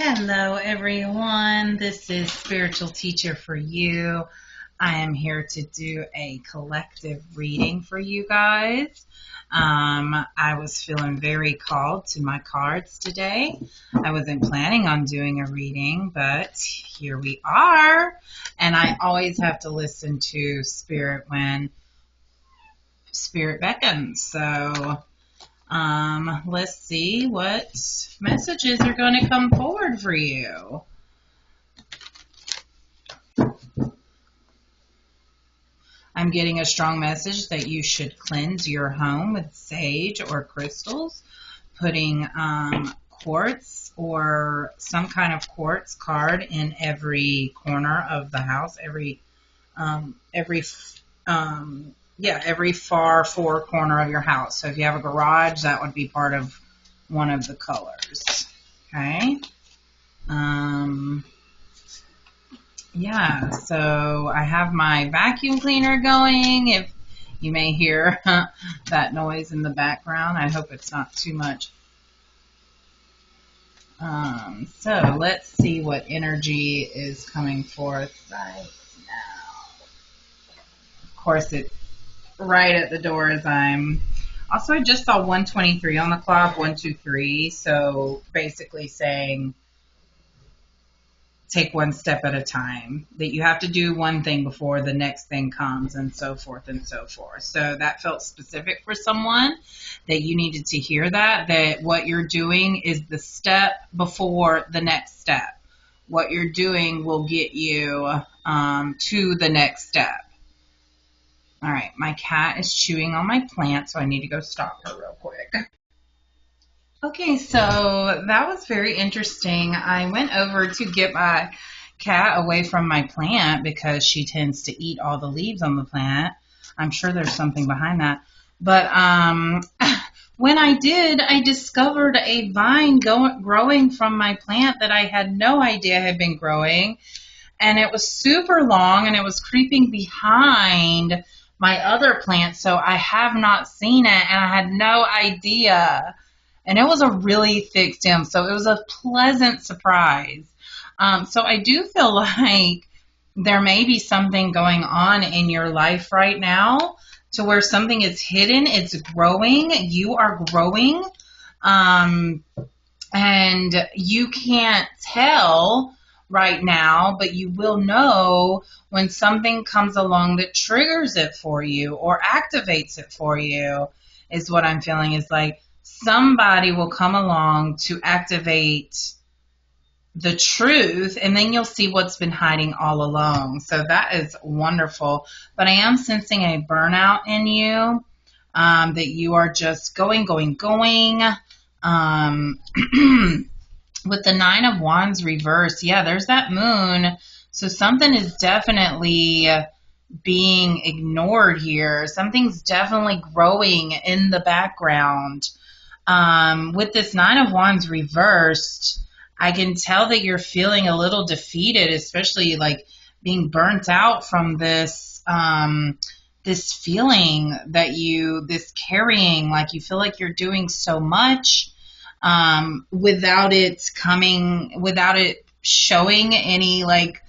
Hello, everyone. This is Spiritual Teacher for You. I am here to do a collective reading for you guys. I was feeling very called to my cards today. I wasn't planning on doing a reading, but here we are. And I always have to listen to Spirit when Spirit beckons. So let's see what messages are going to come forward for you. I'm getting a strong message that you should cleanse your home with sage or crystals, putting quartz or some kind of quartz card in every corner of the house, every far four corner of your house. So if you have a garage, that would be part of one of the colors. Okay. So I have my vacuum cleaner going. If you may hear that noise in the background, I hope it's not too much. So let's see what energy is coming forth right now. Of course, it's right at the door as I'm. Also, I just saw 123 on the clock, 123. So basically saying, take one step at a time, that you have to do one thing before the next thing comes, and so forth and so forth. So that felt specific for someone, that you needed to hear that what you're doing is the step before the next step. What you're doing will get you to the next step. All right, my cat is chewing on my plant, so I need to go stop her real quick. Okay, so that was very interesting. I went over to get my cat away from my plant because she tends to eat all the leaves on the plant. I'm sure there's something behind that. But when I did, I discovered a vine growing from my plant that I had no idea had been growing. And it was super long, and it was creeping behind my other plant, so I have not seen it, and I had no idea. And it was a really thick stem, so it was a pleasant surprise. So I do feel like there may be something going on in your life right now to where something is hidden, it's growing, you are growing, and you can't tell right now, but you will know when something comes along that triggers it for you or activates it for you, is what I'm feeling. Is like somebody will come along to activate the truth, and then you'll see what's been hiding all along. So that is wonderful. But I am sensing a burnout in you, that you are just going. With the Nine of Wands reversed, there's that moon. So something is definitely being ignored here. Something's definitely growing in the background. With this Nine of Wands reversed, I can tell that you're feeling a little defeated, especially like being burnt out from this this feeling that this carrying, like you feel like you're doing so much without it showing any like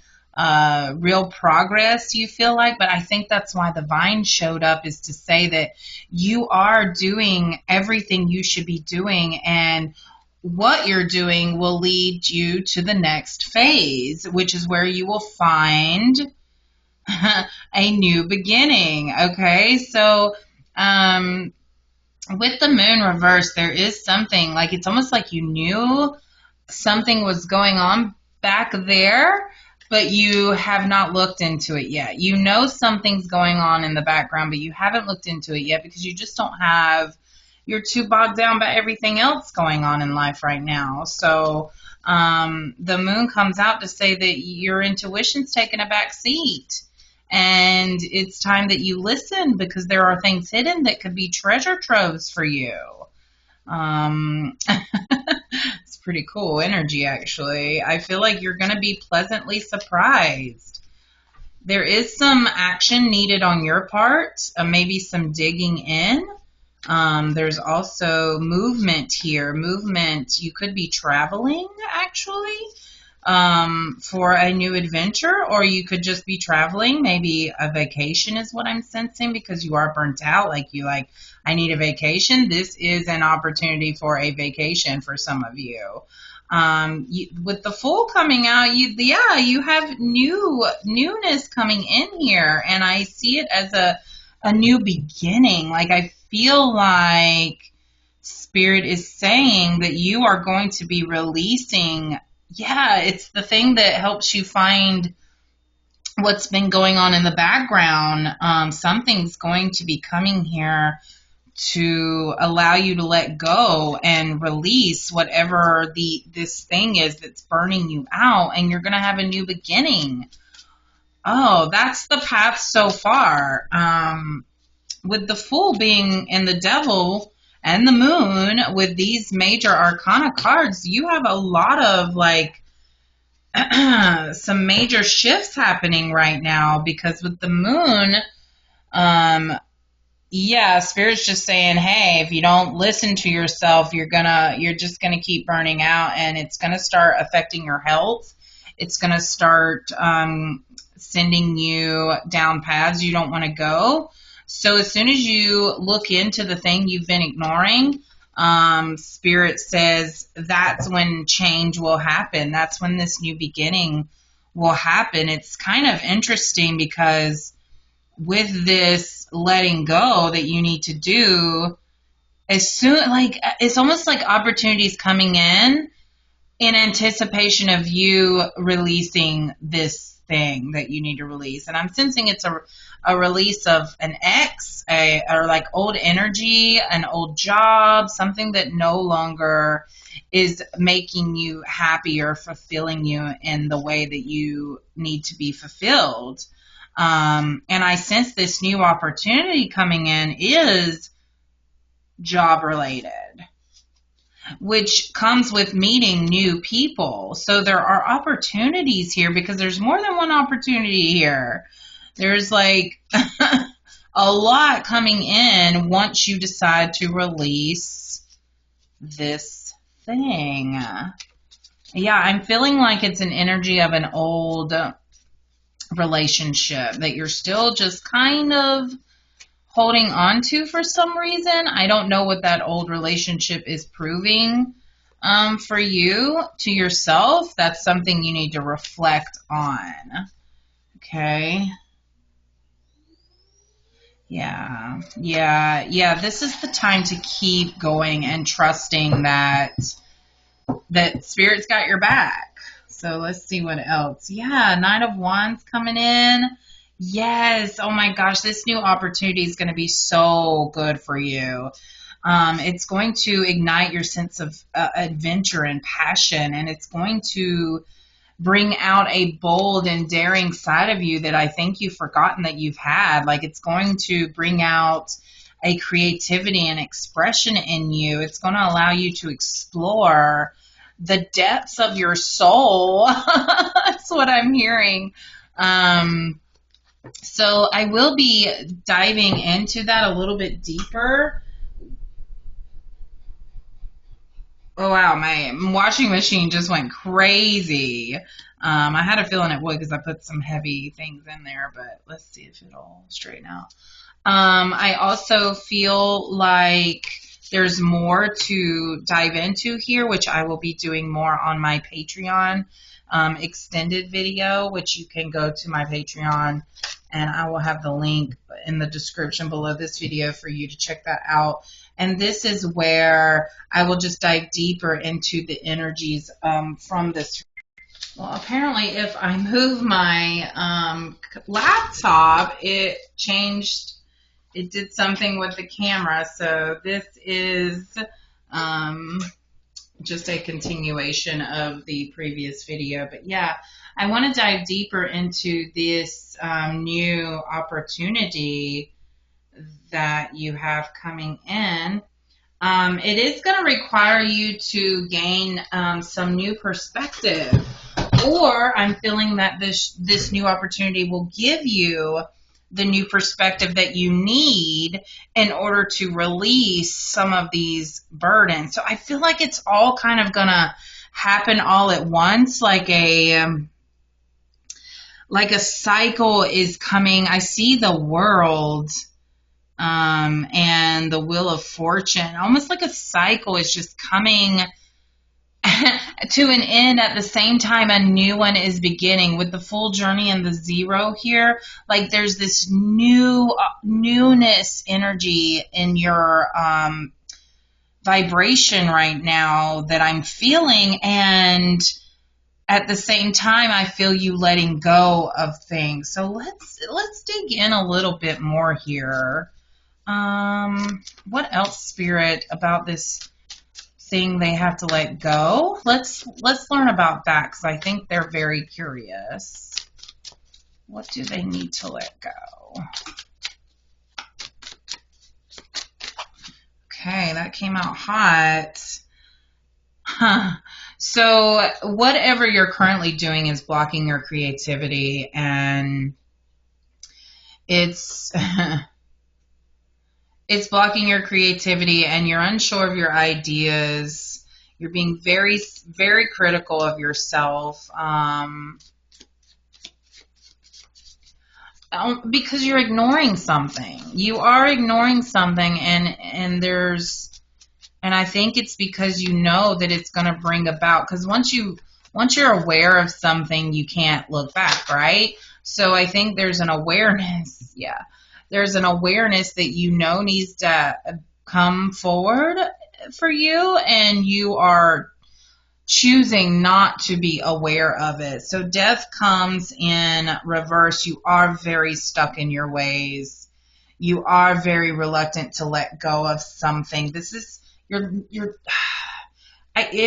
real progress, you feel like. But I think that's why the vine showed up, is to say that you are doing everything you should be doing, and what you're doing will lead you to the next phase, which is where you will find a new beginning. Okay, so with the moon reversed, there is something, like it's almost like you knew something was going on back there, but you have not looked into it yet. You know something's going on in the background, but you haven't looked into it yet because you just don't have, you're too bogged down by everything else going on in life right now. So the moon comes out to say that your intuition's taking a back seat. And it's time that you listen, because there are things hidden that could be treasure troves for you. It's pretty cool energy, actually. I feel like you're going to be pleasantly surprised. There is some action needed on your part, maybe some digging in. There's also movement here. Movement, you could be traveling actually for a new adventure, or you could just be traveling. Maybe a vacation is what I'm sensing because you are burnt out. I need a vacation. This is an opportunity for a vacation for some of you. With the Fool coming out, you have newness coming in here, and I see it as a new beginning. Like, I feel like Spirit is saying that you are going to be releasing. Yeah, it's the thing that helps you find what's been going on in the background. Something's going to be coming here to allow you to let go and release whatever this thing is that's burning you out, and you're going to have a new beginning. Oh, that's the path so far. With the Fool being in the Devil and the Moon, with these major arcana cards, you have a lot of some major shifts happening right now, because with the Moon, Spirit's just saying, hey, if you don't listen to yourself, you're just gonna keep burning out, and it's gonna start affecting your health. It's gonna start sending you down paths you don't want to go. So as soon as you look into the thing you've been ignoring, Spirit says that's when change will happen. That's when this new beginning will happen. It's kind of interesting because with this letting go that you need to do, it's almost like opportunities coming in anticipation of you releasing this thing that you need to release. And I'm sensing it's a release of an ex, or like old energy, an old job, something that no longer is making you happy or fulfilling you in the way that you need to be fulfilled. And I sense this new opportunity coming in is job related, which comes with meeting new people. So there are opportunities here, because there's more than one opportunity here. There's like a lot coming in once you decide to release this thing. Yeah, I'm feeling like it's an energy of an old relationship that you're still just kind of holding on to for some reason. I don't know what that old relationship is proving for you to yourself. That's something you need to reflect on. Okay. Yeah. This is the time to keep going and trusting that Spirit's got your back. So let's see what else. Yeah, Knight of Wands coming in. Yes. Oh my gosh, this new opportunity is going to be so good for you. It's going to ignite your sense of adventure and passion, and it's going to bring out a bold and daring side of you that I think you've forgotten that you've had. Like, it's going to bring out a creativity and expression in you. It's going to allow you to explore the depths of your soul. That's what I'm hearing. So I will be diving into that a little bit deeper. Oh, wow, my washing machine just went crazy. I had a feeling it would because I put some heavy things in there, but let's see if it'll straighten out. I also feel like there's more to dive into here, which I will be doing more on my Patreon extended video, which you can go to my Patreon, and I will have the link in the description below this video for you to check that out. And this is where I will just dive deeper into the energies from this. Well, apparently if I move my laptop, it changed. It did something with the camera. So this is just a continuation of the previous video. But yeah, I want to dive deeper into this new opportunity that you have coming in. It is going to require you to gain some new perspective, or I'm feeling that this new opportunity will give you the new perspective that you need in order to release some of these burdens. So I feel like it's all kind of gonna happen all at once, like a cycle is coming. I see the world and the wheel of fortune, almost like a cycle is just coming to an end at the same time a new one is beginning with the full journey and the zero here. Like there's this newness energy in your vibration right now that I'm feeling, and at the same time I feel you letting go of things. So let's dig in a little bit more here. What else, Spirit, about this thing they have to let go? Let's learn about that, because I think they're very curious. What do they need to let go? Okay, that came out hot. Huh. So whatever you're currently doing is blocking your creativity, and it's it's blocking your creativity, and you're unsure of your ideas. You're being very, very critical of yourself because you're ignoring something. You are ignoring something, and I think it's because you know that it's going to bring about, because once you're aware of something, you can't look back, right? So I think there's an awareness. Yeah. There's an awareness that you know needs to come forward for you, and you are choosing not to be aware of it. So death comes in reverse. You are very stuck in your ways. You are very reluctant to let go of something. This is it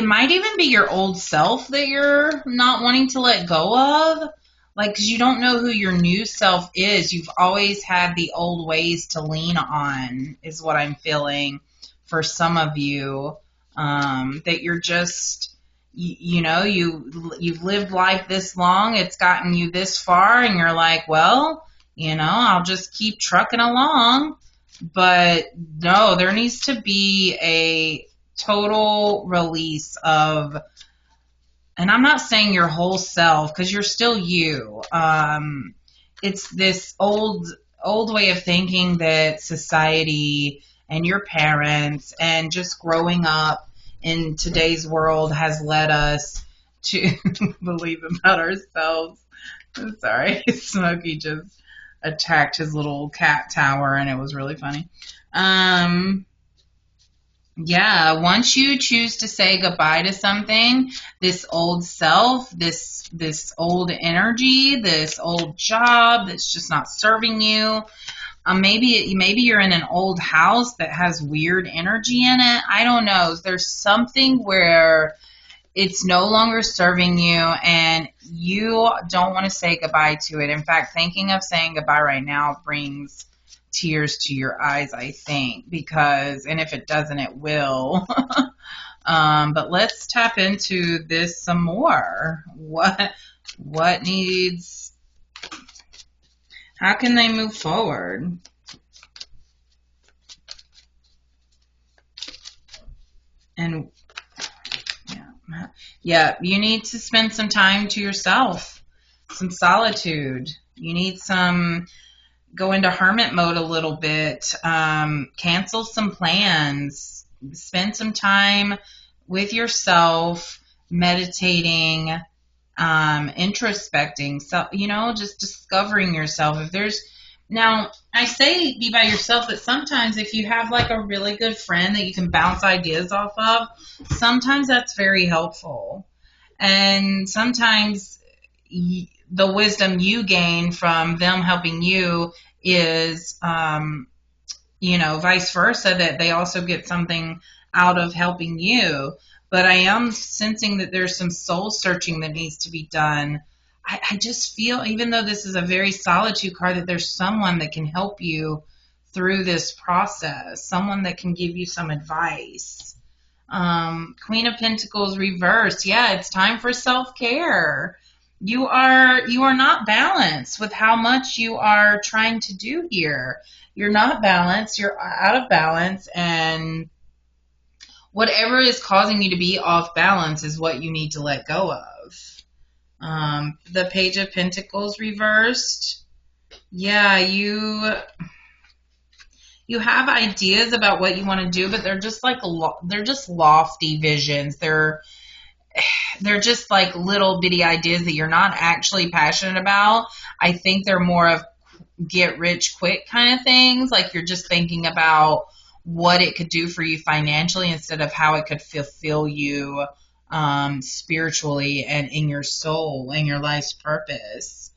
might even be your old self that you're not wanting to let go of. Like, because you don't know who your new self is. You've always had the old ways to lean on, is what I'm feeling for some of you. That you're just, you've lived life this long. It's gotten you this far, and you're like, well, I'll just keep trucking along. But no, there needs to be a total release of, and I'm not saying your whole self, because you're still you. It's this old way of thinking that society and your parents and just growing up in today's world has led us to believe about ourselves. I'm sorry, Smokey just attacked his little cat tower, and it was really funny. Yeah, once you choose to say goodbye to something, this old self, this old energy, this old job that's just not serving you. Maybe you're in an old house that has weird energy in it. I don't know. There's something where it's no longer serving you, and you don't want to say goodbye to it. In fact, thinking of saying goodbye right now brings tears to your eyes, I think, and if it doesn't, it will. But let's tap into this some more. What needs, how can they move forward? And yeah, you need to spend some time to yourself, some solitude. You need go into hermit mode a little bit, cancel some plans, spend some time with yourself, meditating, introspecting, so, just discovering yourself. Now, I say be by yourself, but sometimes if you have like a really good friend that you can bounce ideas off of, sometimes that's very helpful. And sometimes the wisdom you gain from them helping you is, vice versa, that they also get something out of helping you. But I am sensing that there's some soul searching that needs to be done. I just feel, even though this is a very solitude card, that there's someone that can help you through this process, someone that can give you some advice. Queen of Pentacles reversed. Yeah, it's time for self-care. You are not balanced with how much you are trying to do here. You're not balanced, you're out of balance, and whatever is causing you to be off balance is what you need to let go of. The Page of Pentacles reversed. Yeah, you have ideas about what you want to do, but they're just like they're just lofty visions. They're just like little bitty ideas that you're not actually passionate about. I think they're more of get rich quick kind of things. Like you're just thinking about what it could do for you financially instead of how it could fulfill you spiritually and in your soul and your life's purpose.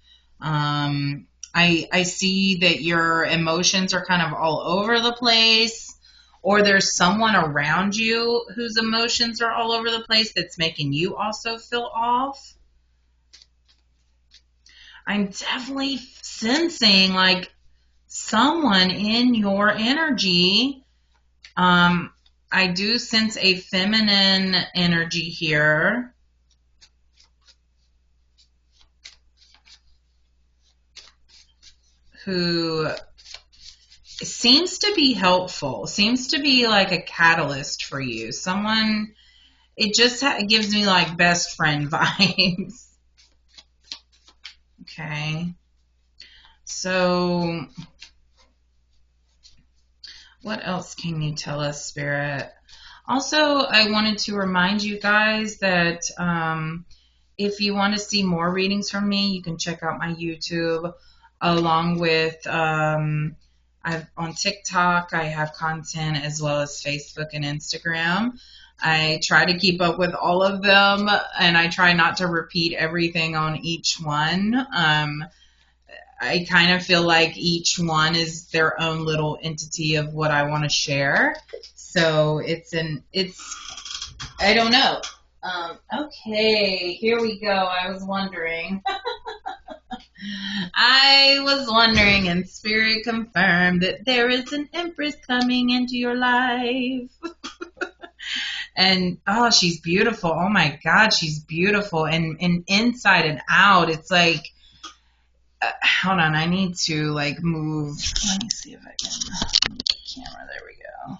I see that your emotions are kind of all over the place, or there's someone around you whose emotions are all over the place that's making you also feel off. I'm definitely sensing like someone in your energy. I do sense a feminine energy here. Who seems to be helpful, seems to be like a catalyst for you. Someone, it just gives me like best friend vibes. Okay. So, what else can you tell us, Spirit? Also, I wanted to remind you guys that if you want to see more readings from me, you can check out my YouTube along with on TikTok. I have content as well as Facebook and Instagram. I try to keep up with all of them, and I try not to repeat everything on each one. I kind of feel like each one is their own little entity of what I want to share. So I don't know. Okay, here we go. I was wondering, and Spirit confirmed that there is an Empress coming into your life. And oh, she's beautiful. Oh my God, she's beautiful. And inside and out, it's like, hold on, I need to like move. Let me see if I can move the camera. There we go.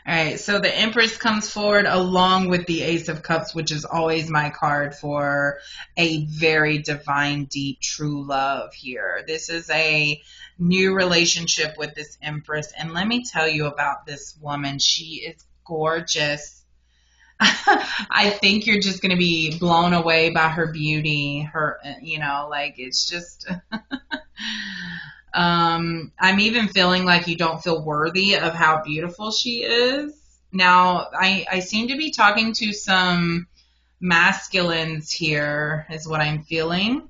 All right, so the Empress comes forward along with the Ace of Cups, which is always my card for a very divine, deep, true love here. This is a new relationship with this Empress, and let me tell you about this woman. She is gorgeous. I think you're just going to be blown away by her beauty. Like it's just... I'm even feeling like you don't feel worthy of how beautiful she is. Now, I seem to be talking to some masculines here, is what I'm feeling.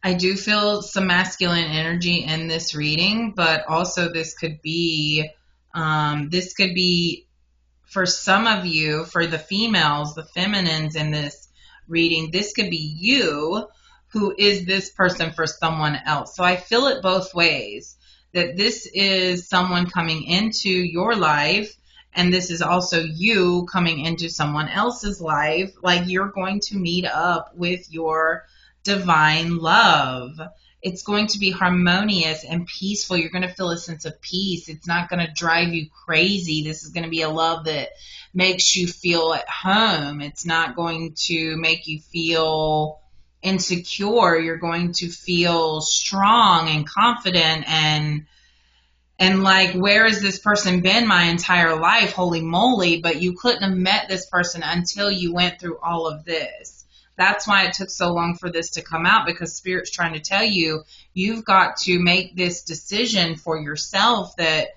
I do feel some masculine energy in this reading, but also this could be for some of you, for the females, the feminines in this reading, this could be you who is this person for someone else. So I feel it both ways, that this is someone coming into your life, and this is also you coming into someone else's life. Like you're going to meet up with your divine love. It's going to be harmonious and peaceful. You're going to feel a sense of peace. It's not going to drive you crazy. This is going to be a love that makes you feel at home. It's not going to make you feel insecure. You're going to feel strong and confident and like, where has this person been my entire life? Holy moly. But you couldn't have met this person until you went through all of this. That's why it took so long for this to come out, because Spirit's trying to tell you, you've got to make this decision for yourself that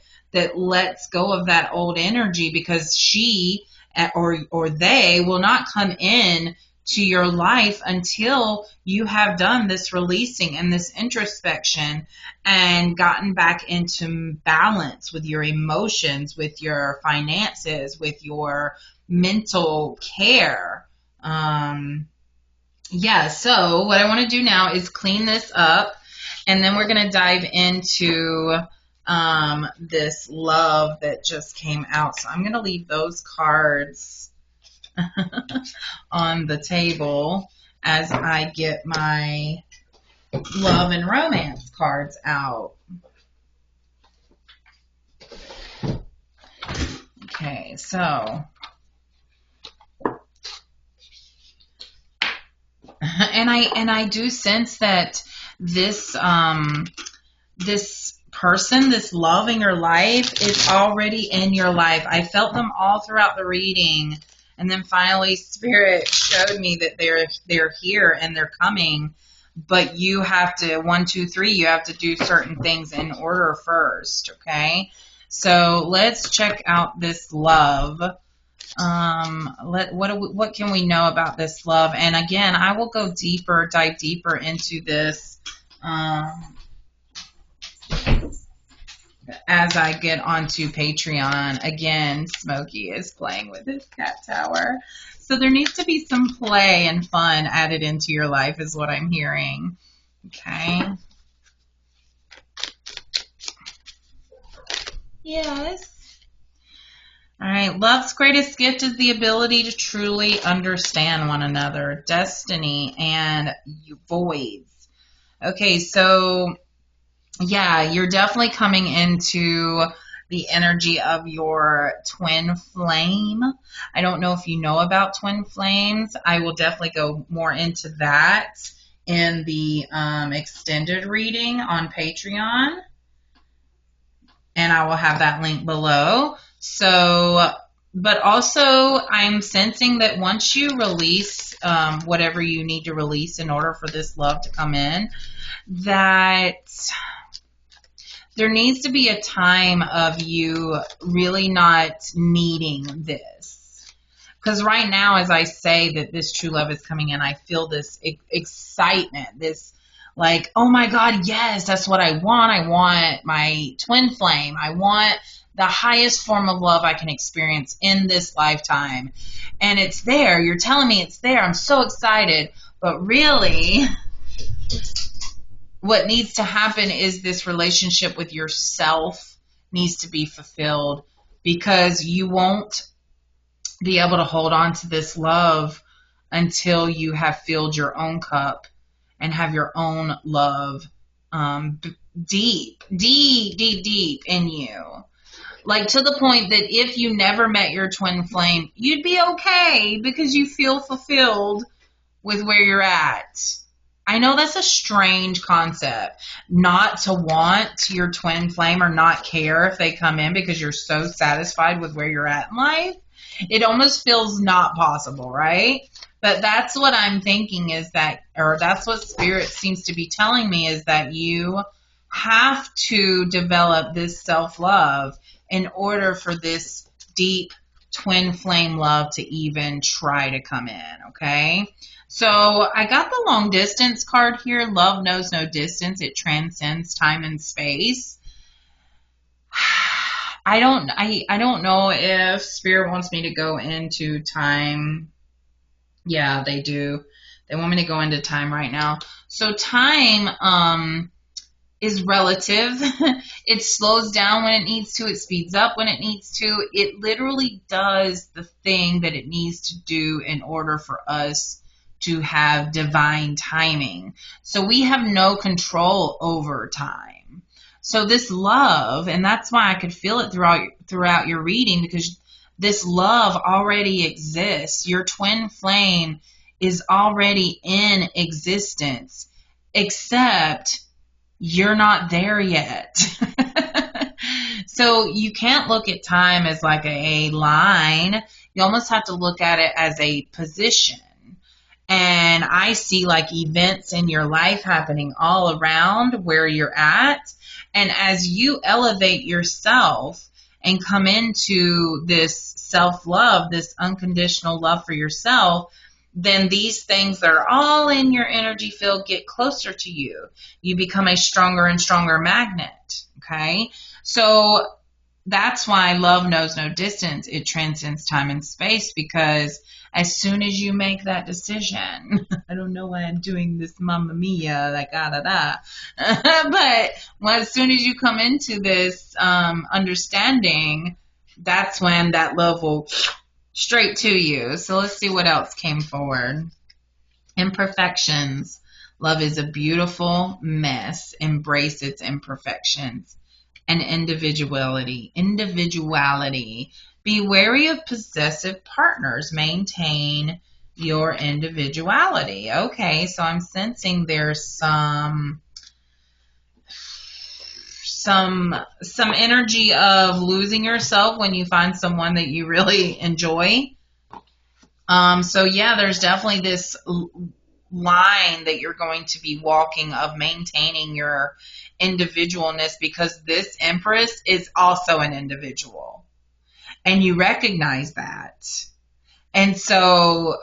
lets go of that old energy, because she or they will not come in to your life until you have done this releasing and this introspection and gotten back into balance with your emotions, with your finances, with your mental care. So what I want to do now is clean this up, and then we're going to dive into this love that just came out. So I'm going to leave those cards on the table as I get my love and romance cards out. Okay, so and I do sense that this this person, this love in your life, is already in your life. I felt them all throughout the reading, and then finally Spirit showed me that they're here and they're coming. But you have to 1, 2, 3. You have to do certain things in order first. Okay, so let's check out this love. What can we know about this love? And again, I will go deeper, dive deeper into this as I get onto Patreon. Again, Smokey is playing with his cat tower. So there needs to be some play and fun added into your life is what I'm hearing. Okay. Yes. All right. Love's greatest gift is the ability to truly understand one another, destiny, and voids. Okay, so yeah, you're definitely coming into the energy of your twin flame. I don't know if you know about twin flames. I will definitely go more into that in the extended reading on Patreon. And I will have that link below. So, but also I'm sensing that once you release whatever you need to release in order for this love to come in, that there needs to be a time of you really not needing this. Because right now, as I say that this true love is coming in, I feel this excitement, this like, oh my God, yes, that's what I want. I want my twin flame. I want the highest form of love I can experience in this lifetime. And it's there. You're telling me it's there. I'm so excited. But really, what needs to happen is this relationship with yourself needs to be fulfilled, because you won't be able to hold on to this love until you have filled your own cup and have your own love deep in you. Like to the point that if you never met your twin flame, you'd be okay because you feel fulfilled with where you're at. I know that's a strange concept, not to want your twin flame or not care if they come in because you're so satisfied with where you're at in life. It almost feels not possible, right? But that's what I'm thinking is that, or that's what Spirit seems to be telling me, is that you have to develop this self-love in order for this deep twin flame love to even try to come in, okay? So I got the long distance card here. Love knows no distance. It transcends time and space. I don't know if Spirit wants me to go into time. Yeah, they do. They want me to go into time right now. So time is relative. It slows down when it needs to. It speeds up when it needs to. It literally does the thing that it needs to do in order for us to have divine timing. So we have no control over time. So this love, and that's why I could feel it throughout your reading, because this love already exists. Your twin flame is already in existence, except you're not there yet. So you can't look at time as like a line. You almost have to look at it as a position. And I see like events in your life happening all around where you're at. And as you elevate yourself and come into this self-love, this unconditional love for yourself, then these things that are all in your energy field get closer to you. You become a stronger and stronger magnet, okay? So that's why love knows no distance. It transcends time and space, because as soon as you make that decision, I don't know why I'm doing this Mamma Mia, like but as soon as you come into this understanding, that's when that love will straight to you. So let's see what else came forward. Imperfections. Love is a beautiful mess. Embrace its imperfections. And individuality. Individuality. Be wary of possessive partners. Maintain your individuality. Okay, so I'm sensing there's some energy of losing yourself when you find someone that you really enjoy. So yeah, there's definitely this line that you're going to be walking of maintaining your individualness, because this Empress is also an individual, and you recognize that. And so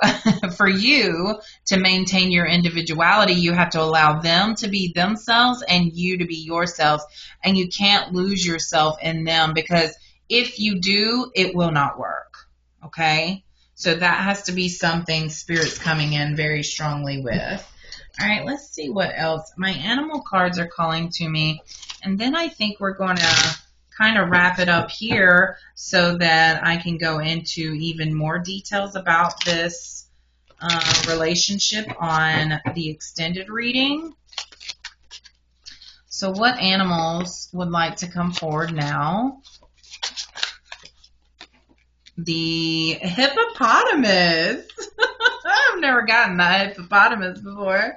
for you to maintain your individuality, you have to allow them to be themselves and you to be yourselves. And you can't lose yourself in them, because if you do, it will not work. Okay? So that has to be something Spirit's coming in very strongly with. All right, let's see what else. My animal cards are calling to me. And then I think we're going to kind of wrap it up here so that I can go into even more details about this relationship on the extended reading. So what animals would like to come forward now? The hippopotamus. I've never gotten that hippopotamus before.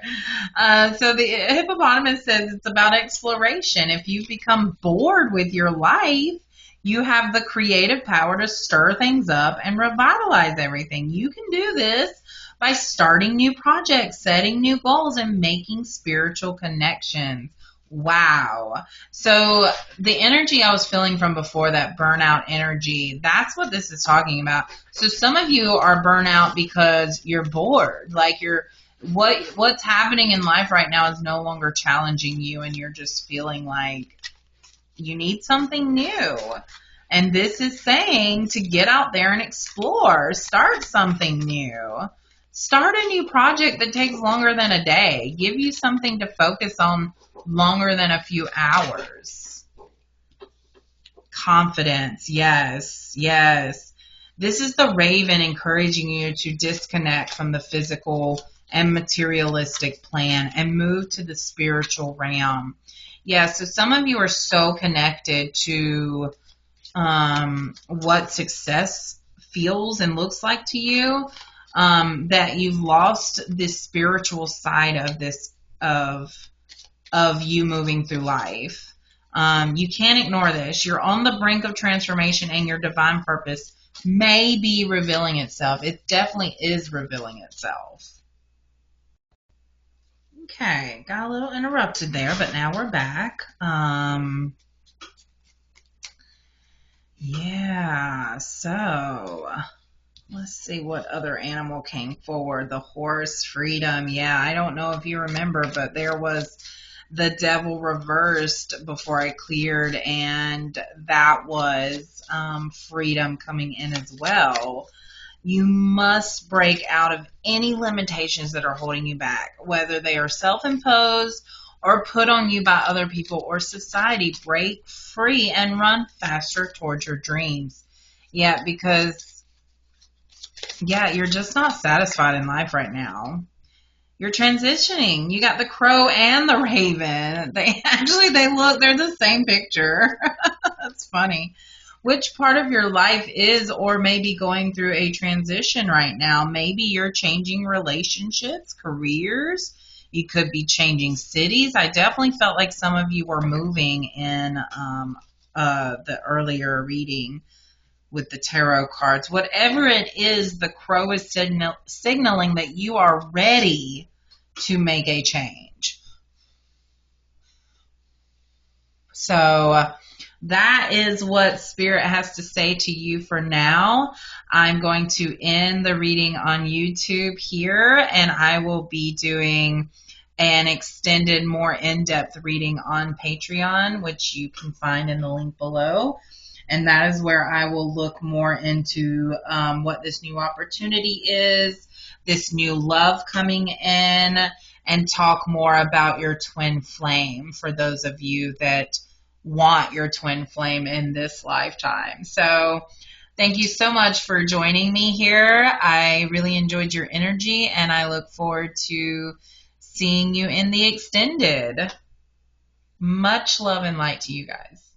So the hippopotamus says it's about exploration. If you've become bored with your life, you have the creative power to stir things up and revitalize everything. You can do this by starting new projects, setting new goals, and making spiritual connections. Wow. So the energy I was feeling from before, that burnout energy, that's what this is talking about. So some of you are burnout because you're bored. Like what's happening in life right now is no longer challenging you, and you're just feeling like you need something new. And this is saying to get out there and explore, start something new. Start a new project that takes longer than a day. Give you something to focus on longer than a few hours. Confidence. Yes, yes. This is the Raven encouraging you to disconnect from the physical and materialistic plan and move to the spiritual realm. Yeah, so some of you are so connected to what success feels and looks like to you, that you've lost this spiritual side of this, of you moving through life. You can't ignore this. You're on the brink of transformation, and your divine purpose may be revealing itself. It definitely is revealing itself. Okay, got a little interrupted there, but now we're back. Yeah, so let's see what other animal came forward. The horse, freedom. Yeah, I don't know if you remember, but there was the devil reversed before I cleared, and that was freedom coming in as well. You must break out of any limitations that are holding you back, whether they are self-imposed or put on you by other people or society. Break free and run faster towards your dreams. Yeah, because, yeah, you're just not satisfied in life right now. You're transitioning. You got the crow and the raven. They're the same picture. That's funny. Which part of your life is or may be going through a transition right now? Maybe you're changing relationships, careers. You could be changing cities. I definitely felt like some of you were moving in the earlier reading with the tarot cards. Whatever it is, the crow is signaling that you are ready to make a change. So that is what Spirit has to say to you for now. I'm going to end the reading on YouTube here, and I will be doing an extended, more in-depth reading on Patreon, which you can find in the link below. And that is where I will look more into what this new opportunity is, this new love coming in, and talk more about your twin flame for those of you that want your twin flame in this lifetime. So Thank you so much for joining me here. I really enjoyed your energy, and I look forward to seeing you in the extended. Much love and light to you guys.